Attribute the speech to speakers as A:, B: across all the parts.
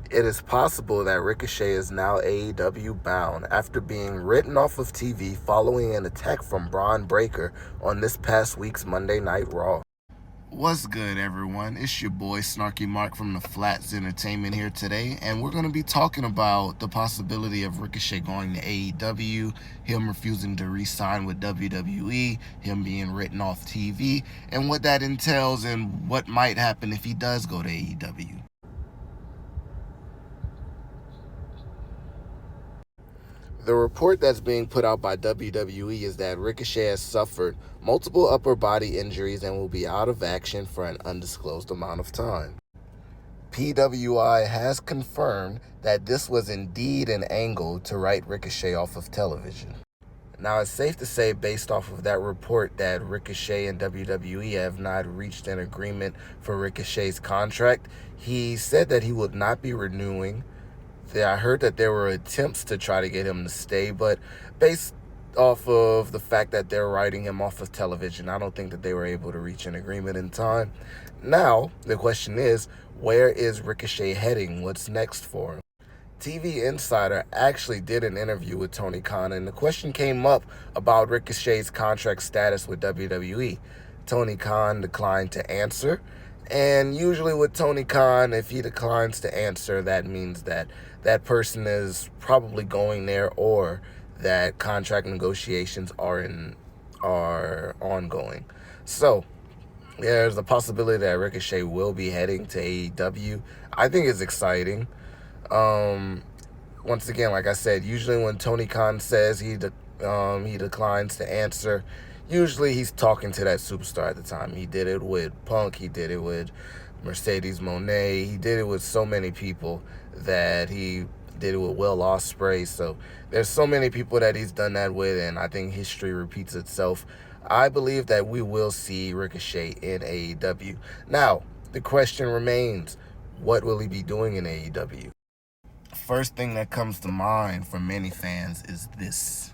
A: It is possible that Ricochet is now AEW bound after being written off of TV following an attack from Braun Breaker on this past week's Monday Night Raw.
B: What's good, everyone? It's your boy Snarky Mark from the Flats Entertainment here today, and we're going to be talking about the possibility of Ricochet going to AEW, him refusing to re-sign with WWE, him being written off TV, and what that entails and what might happen if he does go to AEW.
A: The report that's being put out by WWE is that Ricochet has suffered multiple upper body injuries and will be out of action for an undisclosed amount of time. PWI has confirmed that this was indeed an angle to write Ricochet off of television. Now, it's safe to say, based off of that report, that Ricochet and WWE have not reached an agreement for Ricochet's contract. He said that he would not be renewing. I heard that there were attempts to try to get him to stay, but based off of the fact that they're writing him off of television, I don't think that they were able to reach an agreement in time. Now, the question is, where is Ricochet heading? What's next for him? TV Insider actually did an interview with Tony Khan, and the question came up about Ricochet's contract status with WWE. Tony Khan declined to answer, and usually with Tony Khan, if he declines to answer, that means that that person is probably going there or that contract negotiations are ongoing. So, there's a possibility that Ricochet will be heading to AEW. I think it's exciting. Once again, like I said, usually when Tony Khan says he declines to answer, usually he's talking to that superstar at the time. He did it with Punk. He did it with Mercedes Moné. He did it with so many people that he did it with Will Ospreay. So there's so many people that he's done that with, and I think history repeats itself. I believe that we will see Ricochet in AEW. Now, the question remains, what will he be doing in AEW? First thing that comes to mind for many fans is this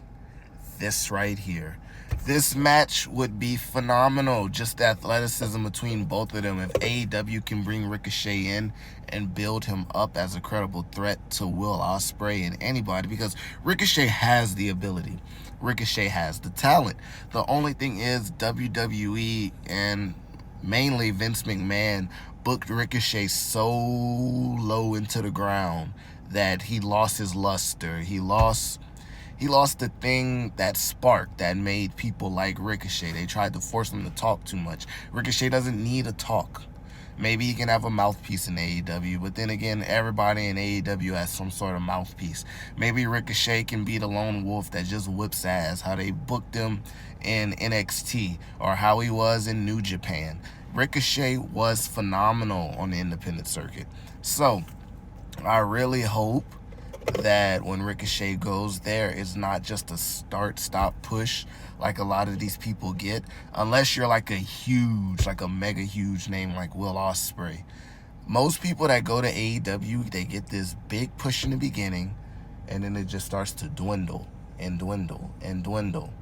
A: right here. This match would be phenomenal. Just the athleticism between both of them. If AEW can bring Ricochet in and build him up as a credible threat to Will Ospreay and anybody, because Ricochet has the ability. Ricochet has the talent. The only thing is WWE and mainly Vince McMahon booked Ricochet so low into the ground that he lost his luster. He lost the thing, that spark that made people like Ricochet. They tried to force him to talk too much. Ricochet doesn't need to talk. Maybe he can have a mouthpiece in AEW, but then again, everybody in AEW has some sort of mouthpiece. Maybe Ricochet can be the lone wolf that just whips ass, how they booked him in NXT or how he was in New Japan. Ricochet was phenomenal on the independent circuit. So, I really hope that when Ricochet goes there, it's not just a start-stop push like a lot of these people get, unless you're like a mega huge name like Will Ospreay. Most people that go to AEW, they get this big push in the beginning, and then it just starts to dwindle and dwindle and dwindle.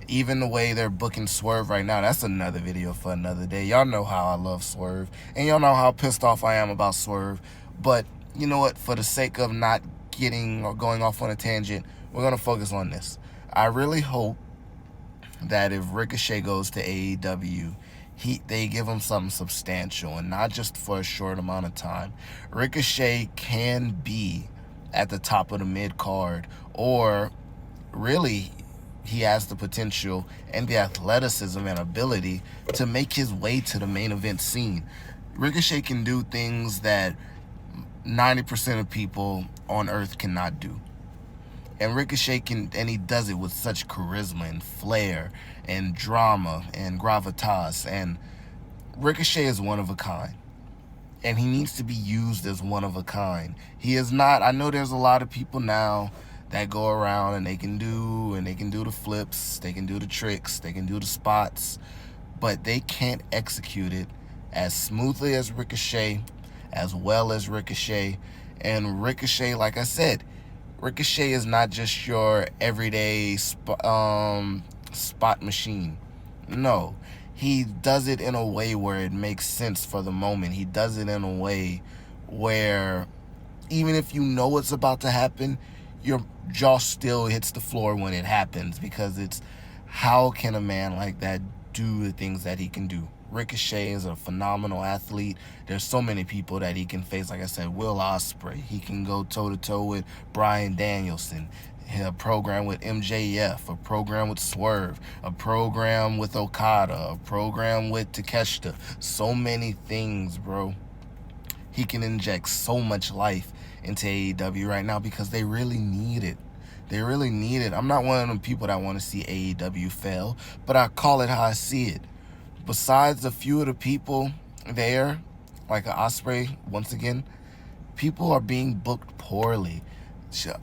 A: Even the way they're booking Swerve right now, that's another video for another day. Y'all know how I love Swerve, and y'all know how pissed off I am about Swerve. But you know what? For the sake of not getting or going off on a tangent, we're going to focus on this. I really hope that if Ricochet goes to AEW, they give him something substantial and not just for a short amount of time. Ricochet can be at the top of the mid-card, or really he has the potential and the athleticism and ability to make his way to the main event scene. Ricochet can do things that 90% of people on earth cannot do. And Ricochet can, and he does it with such charisma and flair and drama and gravitas. And Ricochet is one of a kind. And he needs to be used as one of a kind. He is not, I know there's a lot of people now that go around and they can do the flips, they can do the tricks, they can do the spots, but they can't execute it as smoothly as Ricochet, as well as Ricochet. And Ricochet, like I said, Ricochet is not just your everyday spot machine. No, he does it in a way where it makes sense for the moment. He does it in a way where even if you know what's about to happen, your jaw still hits the floor when it happens, because it's, how can a man like that do the things that he can do? Ricochet is a phenomenal athlete. There's so many people that he can face. Like I said, Will Ospreay. He can go toe-to-toe with Bryan Danielson. A program with MJF, a program with Swerve, a program with Okada, a program with Takeshita. So many things, bro. He can inject so much life into AEW right now because they really need it. They really need it. I'm not one of them people that want to see AEW fail, but I call it how I see it. Besides a few of the people there, like Ospreay, once again, people are being booked poorly.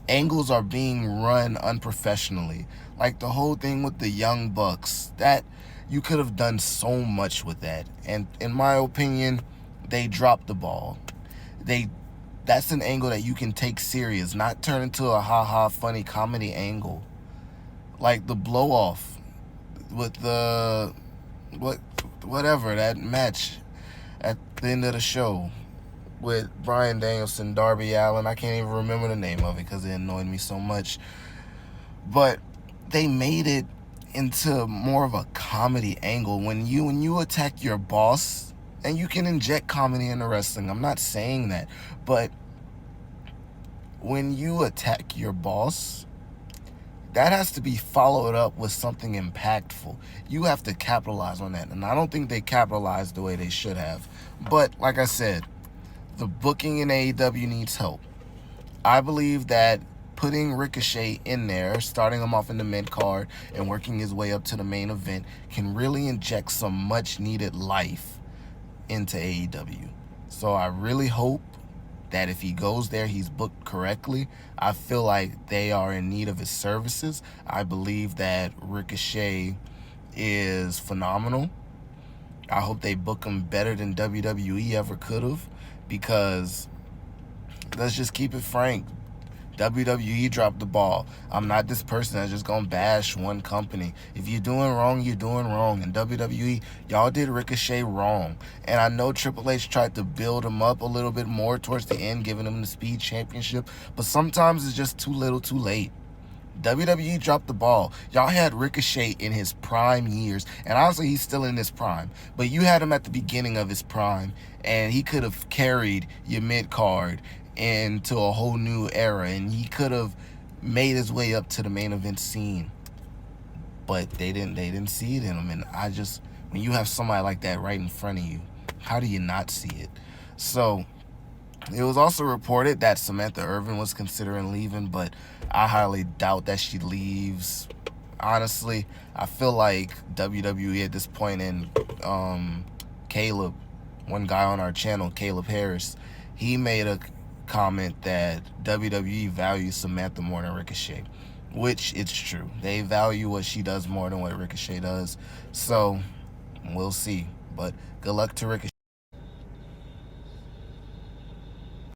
A: Angles are being run unprofessionally. Like the whole thing with the Young Bucks, that you could have done so much with that. And in my opinion, they dropped the ball. That's an angle that you can take serious, not turn into a ha-ha funny comedy angle. Like the blow off with the whatever, that match at the end of the show with Bryan Danielson, Darby Allin. I can't even remember the name of it because it annoyed me so much. But they made it into more of a comedy angle. When you attack your boss, and you can inject comedy into wrestling, I'm not saying that, but when you attack your boss, that has to be followed up with something impactful. You have to capitalize on that, and I don't think they capitalized the way they should have. But like I said, the booking in AEW needs help. I believe that putting Ricochet in there, starting him off in the mid-card and working his way up to the main event, can really inject some much-needed life into AEW. So I really hope that if he goes there, he's booked correctly. I feel like they are in need of his services. I believe that Ricochet is phenomenal. I hope they book him better than WWE ever could have, because let's just keep it frank, WWE dropped the ball. I'm not this person that's just gonna bash one company. If you're doing wrong, you're doing wrong. And WWE, y'all did Ricochet wrong. And I know Triple H tried to build him up a little bit more towards the end, giving him the Speed Championship, but sometimes it's just too little too late. WWE dropped the ball. Y'all had Ricochet in his prime years, and honestly, he's still in his prime, but you had him at the beginning of his prime, and he could have carried your mid-card into a whole new era, and he could have made his way up to the main event scene. But they didn't see it in him, and when you have somebody like that right in front of you, how do you not see it? So it was also reported that Samantha Irvin was considering leaving, but I highly doubt that she leaves. Honestly, I feel like WWE at this point, and Caleb, one guy on our channel, Caleb Harris, he made a comment that WWE values Samantha more than Ricochet, which it's true. They value what she does more than what Ricochet does. So we'll see. But good luck to Ricochet.